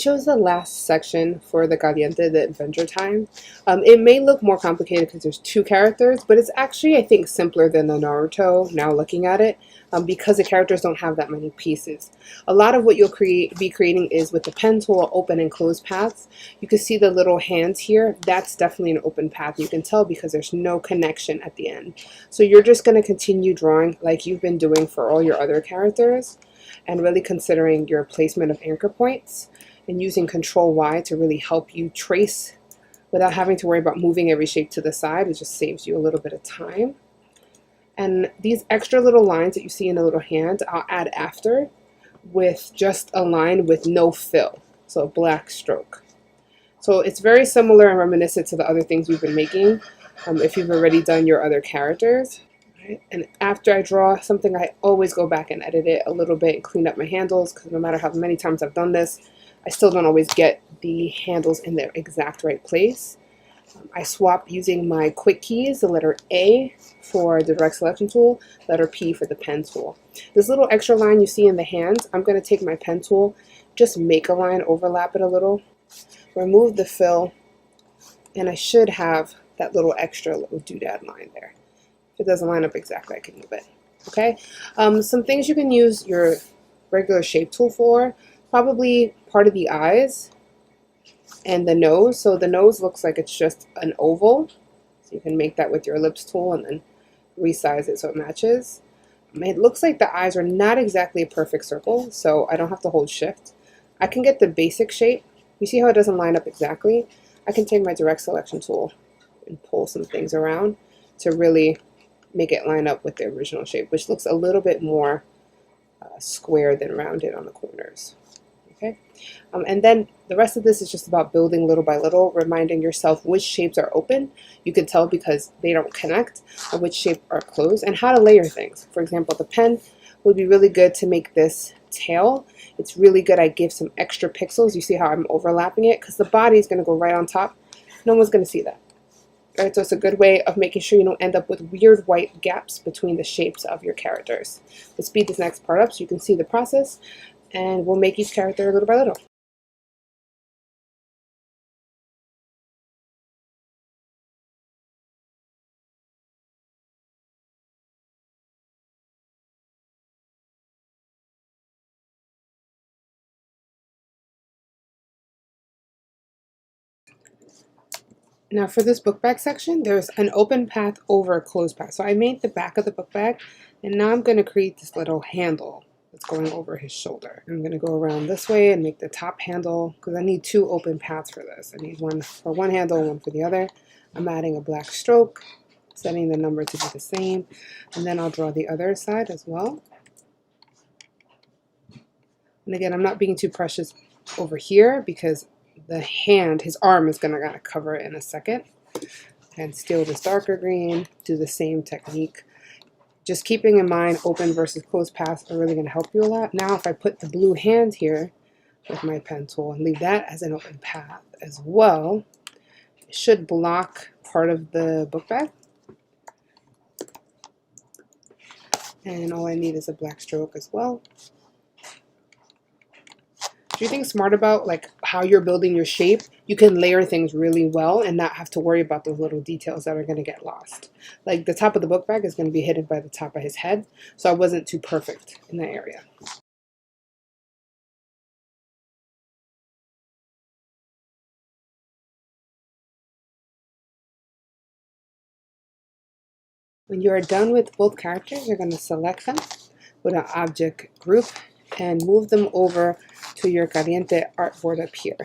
chose the last section for the Caliente, the Adventure Time. It may look more complicated because there's two characters, but it's actually, I think, simpler than the Naruto, now looking at it, because the characters don't have that many pieces. A lot of what you'll be creating is with the pen tool, open and close paths. You can see the little hands here. That's definitely an open path. You can tell because there's no connection at the end. So you're just going to continue drawing like you've been doing for all your other characters, and really considering your placement of anchor points and using Control Y to really help you trace without having to worry about moving every shape to the side. It just saves you a little bit of time. And these extra little lines that you see in the little hand, I'll add after with just a line with no fill, so a black stroke. So it's very similar and reminiscent to the other things we've been making if you've already done your other characters. Right? And after I draw something, I always go back and edit it a little bit and clean up my handles, because no matter how many times I've done this, I still don't always get the handles in their exact right place. I swap using my quick keys, the letter A for the direct selection tool, letter P for the pen tool. This little extra line you see in the hands, I'm going to take my pen tool, just make a line, overlap it a little, remove the fill, and I should have that little extra little doodad line there. If it doesn't line up exactly, I can move it. Okay, some things you can use your regular shape tool for, probably part of the eyes and the nose. So the nose looks like it's just an oval, so you can make that with your ellipse tool and then resize it so it matches. It looks like the eyes are not exactly a perfect circle, so I don't have to hold shift. I can get the basic shape. You see how it doesn't line up exactly? I can take my direct selection tool and pull some things around to really make it line up with the original shape, which looks a little bit more square than rounded on the corners. Okay, and then the rest of this is just about building little by little, reminding yourself which shapes are open. You can tell because they don't connect, and which shape are closed, and how to layer things. For example, the pen would be really good to make this tail. It's really good. I give some extra pixels. You see how I'm overlapping it, because the body is going to go right on top. No one's going to see that. All right, so it's a good way of making sure you don't end up with weird white gaps between the shapes of your characters. Let's speed this next part up so you can see the process, and we'll make each character little by little. Now for this book bag section, there's an open path over a closed path. So I made the back of the book bag, and now I'm going to create this little handle that's going over his shoulder. I'm going to go around this way and make the top handle, because I need two open paths for this. I need one for one handle, one for the other. I'm adding a black stroke, setting the number to be the same, and then I'll draw the other side as well. And again, I'm not being too precious over here because the hand, his arm is going to kind of cover it in a second. And steal this darker green, do the same technique. Just keeping in mind open versus closed paths are really going to help you a lot. Now if I put the blue hand here with my pen tool and leave that as an open path as well, it should block part of the book bag. And all I need is a black stroke as well. If you think smart about like how you're building your shape, you can layer things really well and not have to worry about those little details that are going to get lost. Like the top of the book bag is going to be hidden by the top of his head, so I wasn't too perfect in that area. When you are done with both characters, you're going to select them with an object group and move them over to your Caliente artboard up here.